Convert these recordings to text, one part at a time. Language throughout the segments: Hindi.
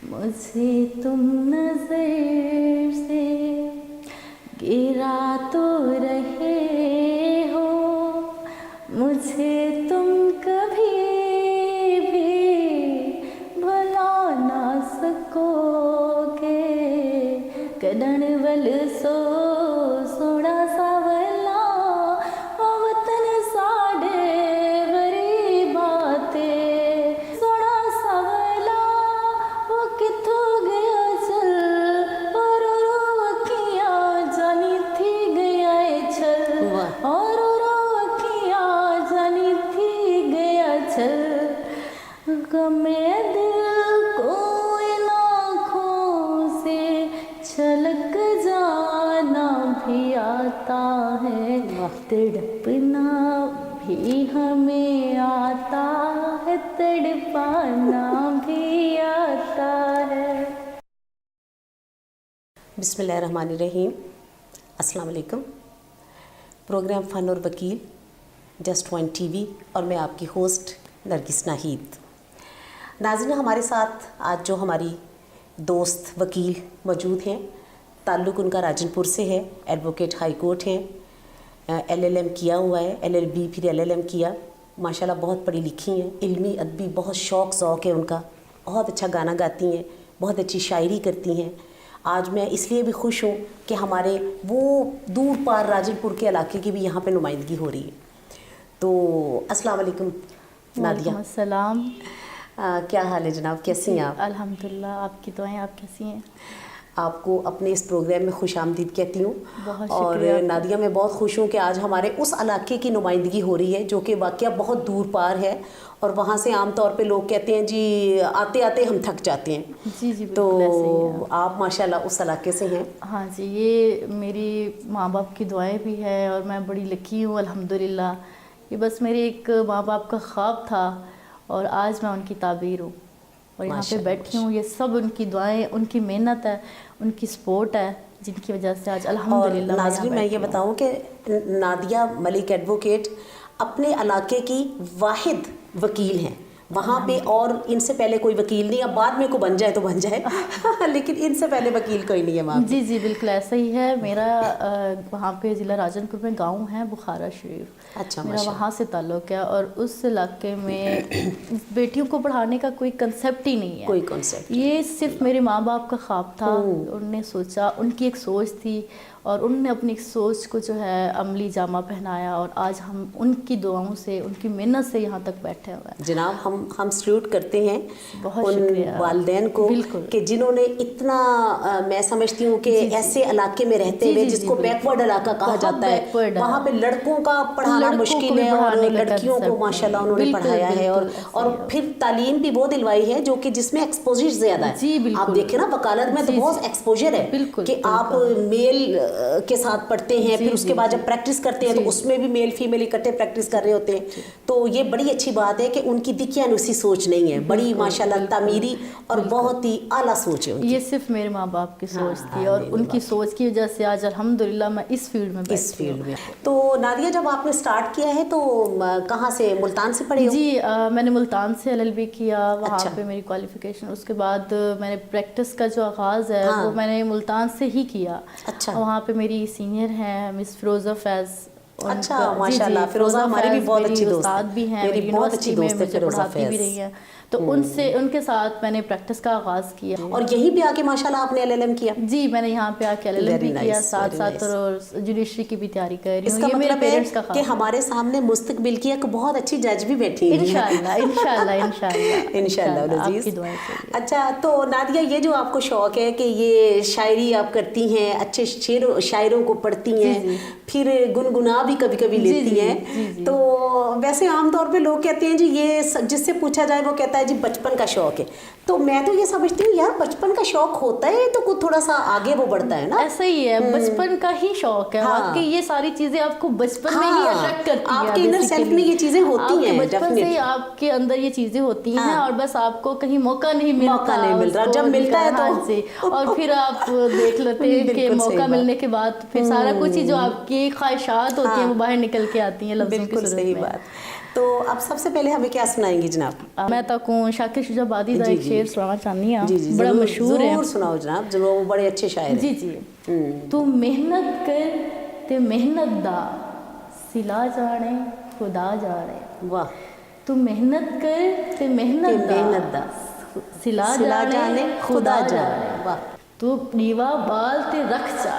मुझे तुम नजर से गिरा तो रहे हो, मुझे तुम कभी भी भुला ना सकोगे। कदन वल सो सोना सावला वतन साडे वरी बातें। सोना सावला वो किथों गया चल, और अखियां जानी थी गया छल, और अखियां जानी थी गया छल। गमे दिल को इन आँखों से छलक जाना भी आता है, तड़पना भी हमें आता है, तड़पाना भी आता है। बिस्मिल्लाहिर्रहमानिर्रहीम। अस्सलाम वालेकुम। प्रोग्राम फ़न और वकील जस्ट वन टीवी और मैं आपकी होस्ट नरगिस नाहीद। नाज़रीन, हमारे साथ आज जो हमारी दोस्त वकील मौजूद हैं, ताल्लुक़ उनका राजनपुर से है, एडवोकेट हाई कोर्ट हैं, LLM किया हुआ है, LLB फिर LLM किया। माशाल्लाह बहुत पढ़ी लिखी हैं, इल्मी अदबी बहुत शौक़ है उनका, बहुत अच्छा गाना गाती हैं, बहुत अच्छी शायरी करती हैं। आज मैं इसलिए भी खुश हूँ कि हमारे वो दूर पार राजनपुर के इलाके की भी यहाँ पे नुमाइंदगी हो रही है। तो अस्सलाम वालेकुम नादिया। वालेकुम अस्सलाम। क्या हाल है जनाब, कैसी हैं आप? अल्हम्दुलिल्लाह, आपकी दुआएं। आप कैसी हैं? आपको अपने इस प्रोग्राम में खुश आमदीद कहती हूँ। बहुत और शुक्रिया। नादिया, मैं बहुत खुश हूँ कि आज हमारे उस इलाके की नुमाइंदगी हो रही है जो कि वाक़या बहुत दूर पार है, और वहाँ से आम तौर पे लोग कहते हैं जी आते आते हम थक जाते हैं। जी जी, तो बिल्कुल ऐसे ही है। आप माशाल्लाह उस इलाके से हैं। हाँ जी, ये मेरी माँ बाप की दुआएं भी है और मैं बड़ी लकी हूँ अल्हम्दुलिल्लाह। ये बस मेरे एक माँ बाप का ख्वाब था और आज मैं उनकी ताबीर हूँ और यहाँ पे बैठी हूँ। ये सब उनकी दुआएं, उनकी मेहनत है, उनकी सपोर्ट है, जिनकी वजह से आज अल्हम्दुलिल्लाह। नाज़रीन, मैं ये बताऊँ कि नादिया मलिक एडवोकेट अपने इलाके की वाहिद वकील हैं वहाँ पे, और इनसे पहले कोई वकील नहीं। अब बाद में को बन जाए तो बन जाए लेकिन इनसे पहले वकील कोई नहीं है वहाँ पे। जी जी, बिल्कुल ऐसा ही है। मेरा वहाँ पे ज़िला राजनपुर में गांव है बुखारा शरीफ। अच्छा, मेरा वहाँ से ताल्लुक़ है और उस इलाके में बेटियों को पढ़ाने का कोई कंसेप्ट ही नहीं है। कोई कॉन्सेप्ट, ये सिर्फ मेरे माँ बाप का ख्वाब था। उनने सोचा, उनकी एक सोच थी और उनने अपनी एक सोच को जो है अमली जामा पहनाया और आज हम उनकी दुआओं से, उनकी मेहनत से यहाँ तक बैठे हुए हैं। जनाब, हम सल्यूट करते हैं बहुत उन शुक्रिया वालिदैन को कि जिन्होंने इतना मैं समझती हूँ कि ऐसे इलाके में रहते हुए जिसको बैकवर्ड इलाका कहा जाता है, वहाँ पे लड़कों का पढ़ाना मुश्किल है और लड़कियों को माशाल्लाह उन्होंने पढ़ाया है। और फिर तालीम भी वो दिलवाई है जो कि जिसमें एक्सपोजर ज़्यादा है। आप देखें ना, वकालत में तो बहुत एक्सपोजर है कि आप मेल के साथ पढ़ते हैं, फिर उसके बाद जब प्रैक्टिस करते हैं तो उसमें भी मेल फीमेल इकट्ठे प्रैक्टिस कर रहे होते हैं। तो ये बड़ी अच्छी बात है कि उनकी दिकियानुसी सोच नहीं है, बड़ी माशाल्लाह तामीरी और बहुत ही आला सोच है। ये सिर्फ मेरे माँ बाप की सोच थी और उनकी सोच की वजह से आज अल्हम्दुलिल्लाह मैं इस फील्ड में बैठी हूँ। तो नादिया, जब आपने स्टार्ट किया है तो कहाँ से, मुल्तान से पढ़े हो? जी, मैंने मुल्तान से LLB किया, वहाँ पे मेरी क्वालिफिकेशन। उसके बाद मैंने प्रैक्टिस का जो आगाज़ है वो मैंने मुल्तान से ही किया। अच्छा। वहाँ पे मेरी सीनियर हैं मिस फ़िरोज़ा फैज़। अच्छा, माशाल्लाह, फ़िरोज़ा हमारी भी बहुत अच्छी दोस्त भी हैं, मेरी बहुत अच्छी दोस्त है, पढ़ाती भी रही है। तो उनके साथ मैंने प्रैक्टिस का आगाज़ किया। और यहीं पे आके माशाल्लाह आपने LLM किया? जी, मैंने यहाँ पे आके LLM किया, साथ साथ और जुडिशरी की भी तैयारी कर रही हूँ। ये मेरे पेरेंट्स का कि हमारे सामने मुस्तकबिल की एक बहुत अच्छी जज भी बैठी है। इंशाल्लाह इंशाल्लाह इंशाल्लाह इंशाल्लाह आपकी दुआएं से। अच्छा, तो नादिया, ये जो आपको शौक़ है कि ये शायरी आप करती हैं, अच्छे शायरों को पढ़ती हैं, फिर गुनगुना भी कभी कभी लेती हैं, तो वैसे आमतौर पे लोग कहते हैं जी ये जिससे पूछा जाए वो कहता है जी बचपन का शौक़ है। तो मैं तो ये समझती हूँ यार, बचपन का शौक़ होता है तो कुछ थोड़ा सा आगे वो बढ़ता है ना। ऐसा ही है, बचपन का ही शौक़ है। आपके ये सारी चीज़ें आपको बचपन में ही अट्रैक्ट करती हैं। आपके इनर सेल्फ में ये चीज़ें होती हैं, बचपन से ही आपके अंदर ये चीज़ें होती हैं और बस आपको कहीं मौका नहीं मिल रहा। जब मिलता है तो और फिर आप देख लेते हैं कि मौका मिलने के बाद फिर सारा कुछ ही जो आपकी ख्वाहिशात होती हैं वो बाहर निकल के आती हैं लफ्ज़ों की सूरत में। तो अब सबसे पहले हमें क्या सुनाएंगी जनाब? मैं तक शाकिर शुजाबादी का जी, एक जी। शेर सुनाना चाहनी हूँ, जी जी बड़ा जरूर, मशहूर है। जरूर सुनाओ जनाब, जो वो बड़े अच्छे शायर हैं। जी जी। तू मेहनत कर ते मेहनत दा सिला जाने खुदा जाने। वाह। तू मेहनत कर ते मेहनत दा सिला जाने खुदा जाने। वाह। तू नीवा बाल ते रख जा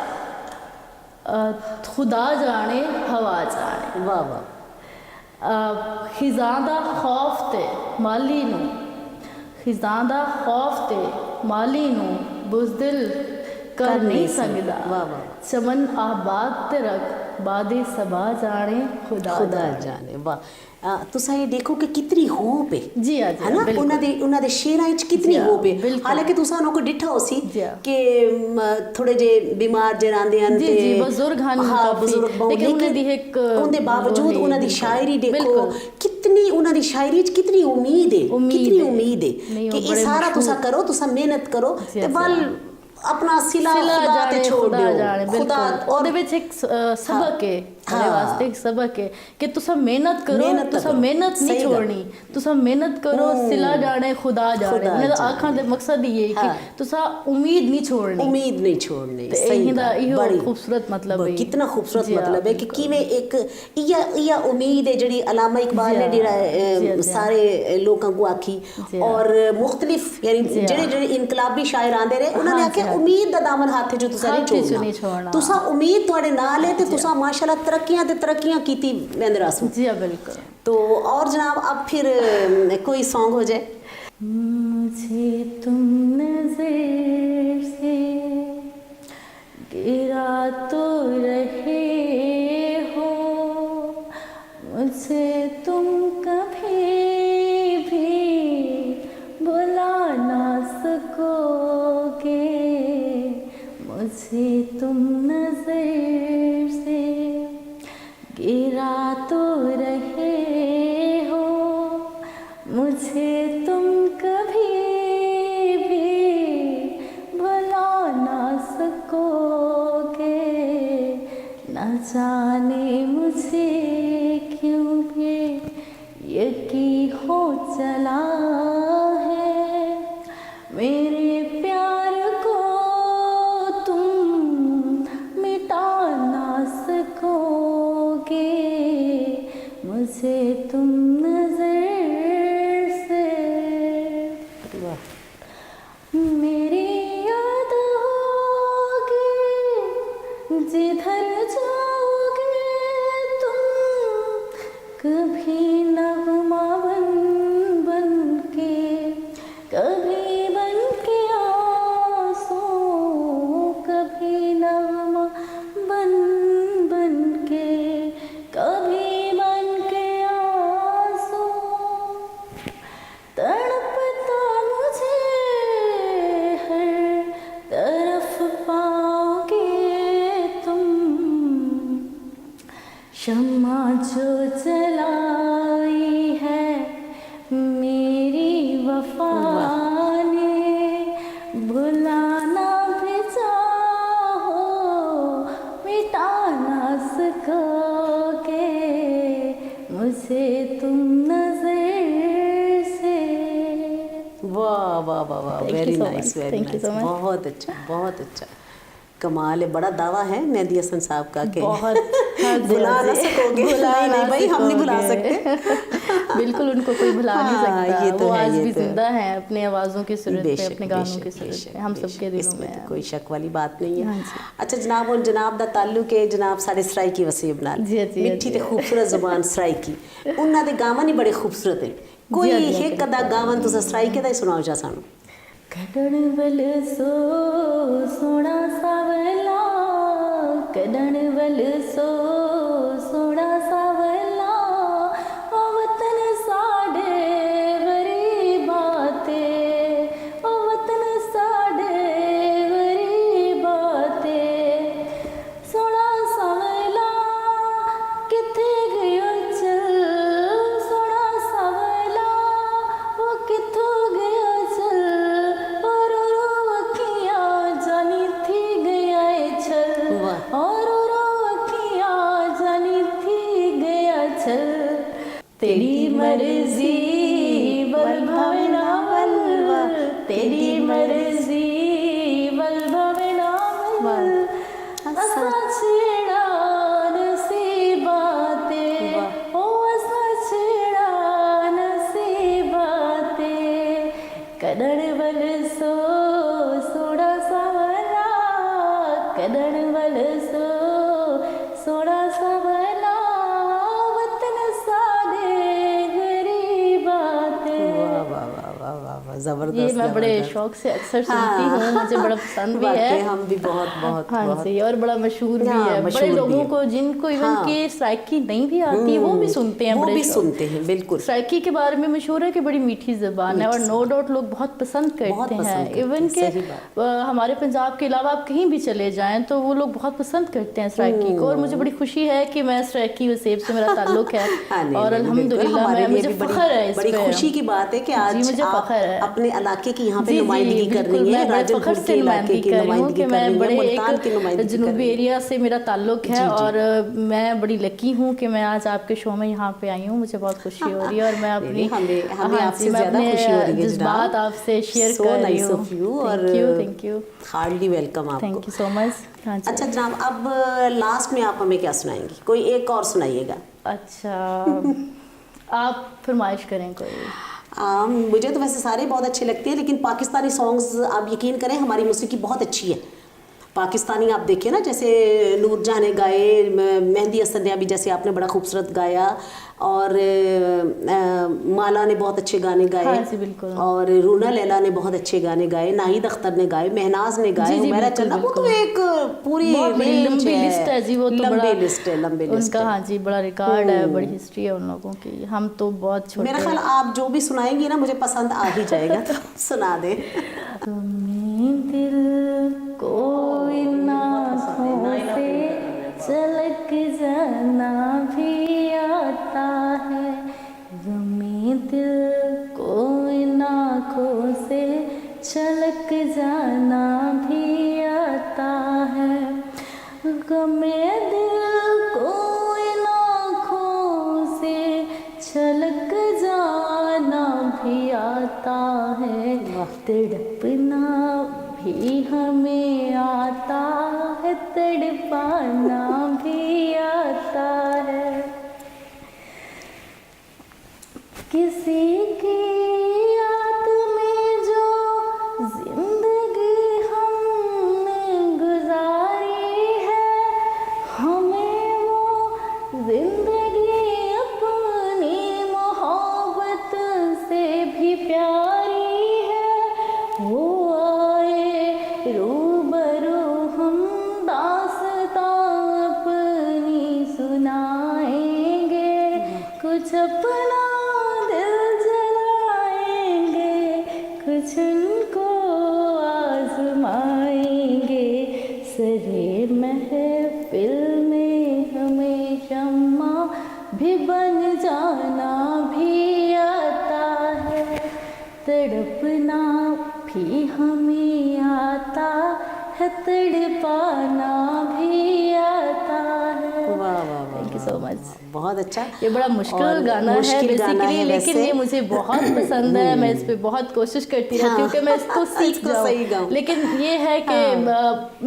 खुदा जाने हवा जाने। वाह वाह। खिज़ां दा खौफ ते माली नू, खिज़ां दा खौफ ते माली नू बुज़दिल कर नहीं सकदा। वाह वाह। चमन आबाद ते रख बादे सबा जाने खुदा जाने। वाह। तुसा ये देखो कि कितनी होप है, जी हाँ जी है ना, उन्हां दे शेरां च कितनी होप है। हालांकि तुसा उन्हों को डिठा हो सी कि थोड़े जे बीमार जे रहंदे हन जी जी बुजुर्ग हन, हाँ बुजुर्ग बहुत, लेकिन उनके बावजूद उन्हां दी शायरी देखो कितनी, उन्हां दी शायरी च कितनी उम्मीद है, कितनी उम्मीद है कि ये सारा तुसा करो, तुसा मेहनत करो ते बल अपना सिला खुदा ते छोड़ दो। खुदा और विच एक सबक है मेरे वास्ते, एक सबक है कि तुसा मेहनत करो, तुसा मेहनत नहीं छोड़नी, तुसा मेहनत करो सिला जाने खुदा जाने। मेरा आखण दे मकसद ये है कि तुसा उम्मीद नहीं छोड़नी, उम्मीद नहीं छोड़नी। सही दा इहो खूबसूरत मतलब है, कितना खूबसूरत मतलब है कि किवें एक इया उम्मीद है जेडी अलामा इकबाल ने जेड़ा सारे लोगों को आखी, और मुख्तलिफ यानी जेड़े जेड़े इनकलाबी शायर आंदे रहे उन्होंने आखे उम्मीद दा दामन हाथ जो तुसा नहीं छोड़ना। तुसा उम्मीद तुहाडे नाल है ते तुसा माशाल्लाह तरक्कियां ते तरक्कियां कीती वेंदे रासो। जी बिल्कुल। तो और जनाब अब फिर कोई सॉन्ग हो जाए। मुझे तुम नजर से गिरा तो रहे हो, मुझे तुम कभी भी बुला ना सकोगे। मुझे तुम नजर से गिरा तो रहे हो, मुझे तुम कभी भी भुला ना सकोगे। न जाने मुझे क्यों भी यकीन हो चला है, मेरे प्यार को तुम मिटा ना सकोगे। मुझे तुम नजर से मेरी याद होगी, जिधर जाओगे तुम कभी नगमा बन के, कभी बन के आंसू, कभी नगमा बन के, कभी बन के आंसू। तड़पता मुझे हर तरफ पाओगे तुम, शम्मा जो जलाई है मेरी वफा ने, भुलाना भी चाहो मिटा ना सकोगे। मुझे तुम नजर से। वाह वाह वाह वाह, वेरी नाइस, वेरी नाइस, बहुत अच्छा, बहुत अच्छा, कमाल है। बड़ा दावा है मेहदी हसन साहब का कि बुला ना सकोगे। नहीं भाई हम नहीं बुला सकते। बिल्कुल उनको कोई भुला नहीं सकता, ये तो वो है, आज ये भी तो जिंदा है अपनी आवाज़ों की सूरत पे, अपने गानों की सूरत बेशक, पे, हम सबके दिलों इसमें में तो है। कोई शक वाली बात नहीं है। हाँ जी। अच्छा जनाब, और जनाब दा ताल्लुक है जनाब सारे सराइकी वसीब नाल, जी, जी, मिठी जी। ते खूबसूरत ज़ुबान सराइकी, उन्हां दे गावन ही बड़े खूबसूरत है। कोई एक अदा गावन तुसा सराइके दा ही सुनाओ जा सानू। कड़न वल सो सोना सावला, कड़न वल सो सोना सावला, ओ वतन साडे वरी बाते, ओ वतन साडे वरी बाते। सोना सावला किथे गयो चल, सोना सावला वो किथों गया चल, और अखियाँ जानी थी गया छल, और अखियाँ सो सोड़ा सावला कदण वल सो सोड़ा सावला वतन सादे गरीबात। वाह वाह वाह वाह वाह वाह, जबरदस्त। ये मैं बड़े जबरदस्त। शौक से अक्सर सुनती हूँ, मुझे बड़ा पसंद भी वाकई है। हम भी बहुत बहुत हाँ बहुत। जी, और बड़ा मशहूर भी हाँ, है। मशहूर बड़े भी लोगों है। को जिनको इवन हाँ। के सराइकी नहीं भी आती है वो भी सुनते हैं, वो बड़े भी शौक। सुनते हैं, बिल्कुल। सराइकी के बारे में मशहूर है कि बड़ी मीठी ज़बान है और नो डाउट लोग बहुत पसंद बहुत करते पसंद हैं। करते इवन हैं, के सही बात। हमारे पंजाब के अलावा आप कहीं भी चले जाएं तो वो लोग बहुत पसंद करते हैं सराइकी को, और मुझे बड़ी खुशी है कि मैं सराइकी वसेब से मेरा ताल्लुक है। हाँ, नहीं, और नहीं, बिल्कुल, अल्हम्दुलिल्लाह हमारे लिए मुझे भी बड़ी- फ़ख्र है इस बड़ी पे। खुशी की बात है कि आज जी, मुझे आप फ़ख्र है अपने इलाके की यहाँ पे जी, जी, नुमाइंदगी कर बिल्कुल, रही मैं हैं, बड़े राजनपुर फ़ख्र के से इलाके की कर रही हूँ नुमाइंदगी कि कर मैं रही हैं, बड़े मुल्तान की एक नुमाइंदगी कर जनूबी रही हैं। एरिया से मेरा ताल्लुक है। जी, जी। और मैं बड़ी लकी हूँ कि मैं आज आपके शो में यहाँ पे आई हूँ, मुझे बहुत खुशी हो रही है। और मैं अपनी नहीं, हमें हाँ आपसे जी, मैं ज़्यादा अपने खुशी हो रही है जज्बात जनाब। आपसे शेयर So कर रही nice हूँ। of you, और थैंक यू हार्डली वेलकम आपको। Thank you so much. हाँ जी। अच्छा जनाब, अब लास्ट में आप हमें क्या सुनाएंगी? कोई एक और सुनाइएगा। अच्छा आप फरमाइश करें कोई। मुझे तो वैसे सारे बहुत अच्छे लगते हैं, लेकिन पाकिस्तानी सॉन्ग्स आप यकीन करें हमारी मौसीकी बहुत अच्छी है। पाकिस्तानी आप देखिए ना, जैसे नूरजहां ने गाए, मेहंदी हसन ने अभी जैसे आपने बड़ा खूबसूरत गाया, और माला ने बहुत अच्छे गाने गाए। हाँ जी, बिल्कुल। और रूना लैला ने बहुत अच्छे गाने गाए, नाहिद अख्तर ने गाए, महनाज ने गाए, जी, जी, हुमैरा बिल्कुल, चन्ना। वो तो एक पूरी बहुत बड़ी रेंज लंबी लिस्ट है जी, वो तो लंबी बड़ा लिस्ट है, लंबी लिस्ट उनका। है। हाँ जी, बड़ा रिकॉर्ड है, बड़ी हिस्ट्री है उन लोगों की। हम तो बहुत छोटे। मेरा ख्याल आप जो भी सुनाएंगी ना मुझे पसंद आ ही जाएगा, तो सुना दें। तुम्हें दिल को इन आँखों से झलक जाना भी आता है, गमे दिल को इन आँखों से झलक जाना भी आता है, गमे दिल को इन आँखों से छलक जाना भी आता है, तड़पना भी हमें आता है, तड़पाना भी आता है, किसी की याद में जो जिंदगी हमने गुजारी है, हमें वो जिंदगी अपनी मोहब्बत से भी प्यारी है, वो आए रूबरू हम दास्तां अपनी सुनाएंगे, कुछ अपना दिल जलाएंगे, कुछ उनको आजमाएंगे, सरे महफिल में हमें शम्मा भी बन जाना भी आता है, तड़पना भी हमें आता है, तड़पाना भी आता है। वाह वाह वाह, थैंक यू सो मच। बहुत अच्छा। ये बड़ा मुश्किल और गाना है मुश्किल गाना बेसिकली, है लेकिन वैसे। ये मुझे बहुत पसंद है। मैं इस पे बहुत कोशिश करती रहती हूँ कि मैं इसको सीख इसको सही जाऊँ, गाऊं। लेकिन ये है कि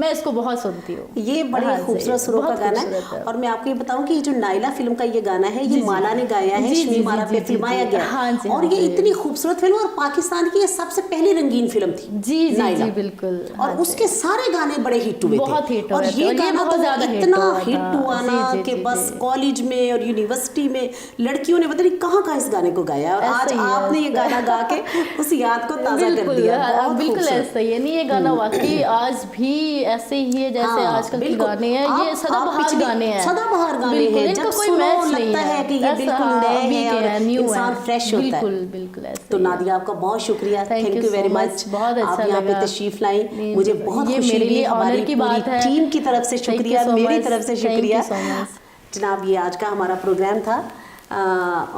मैं इसको बहुत सुनती हूँ। ये बड़े हाँ, खूबसूरत सही, सुरों का बहुत गाना खूबसूरत है। और मैं आपको ये बताऊं कि ये जो नाइला फिल्म का ये गाना है, ये माला ने गाया है, जी, जी, शमी जी, माला जी, पे जी, फिल्माया जी, गया। हाँ जी, और हाँ ये जी। इतनी खूबसूरत फिल्म, और पाकिस्तान की ये सबसे पहली रंगीन फिल्म थी। जी जी नाइला। जी बिल्कुल। और हाँ उसके जी। सारे गाने बड़े हिट हुए थे। बहुत हिट और हुए थे, ये और ये गाना बहुत तो ज़्यादा हिट इतना हुआ हिट था। हुआ जी, ना जी, कि जी, बस जी। कॉलेज में और यूनिवर्सिटी में लड़कियों ने पता नहीं कहाँ इस गाने को गाया, और आज ऐसा ही है, आपने ये ऐसा। गाना गा के उस याद को ताज़ा कर बिल्कुल, दिया। हाँ, बहुत बिल्कुल खूबसूरत। ऐसा ही है। नहीं, ये गाना वाकई आज भी ऐसे ही है जैसे हाँ, आजकल के बिल्कुल। गाने हैं। ये आप सदाबहार पिछले- गाने हैं, सदाबहार गाने बिल्कुल, हैं। इनका जब कोई सुनो मैच नहीं लगता है कि ये ऐसा, बिल्कुल हाँ, नए अभी हैं के और न्यू इंसान है। फ्रेश होता है। बिल्कुल बिल्कुल ऐसे तो ही है। नादिया आपका बहुत शुक्रिया, Thank thank you you so very much, much. बहुत अच्छा आप यहाँ पे लगा। तशरीफ लाई, नहीं, मुझे बहुत ये खुशी मेरे हुई। लिए हमारी ऑनर की पूरी बात है। टीम की तरफ से Thank you शुक्रिया, so मेरी much. तरफ से Thank you शुक्रिया। so much. जनाब, ये आज का हमारा प्रोग्राम था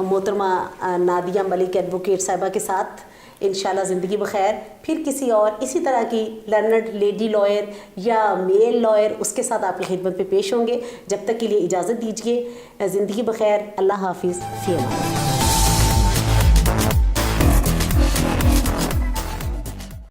मोहतरमा नादिया मलिक एडवोकेट साहिबा के साथ। इंशाल्लाह ज़िंदगी बखैर फिर किसी और इसी तरह की लर्नड लेडी लॉयर या मेल लॉयर उसके साथ आपकी खिदमत पे पेश होंगे। जब तक के लिए इजाज़त दीजिए। ज़िंदगी बखैर, अल्लाह हाफिज़, फ़ी अमान।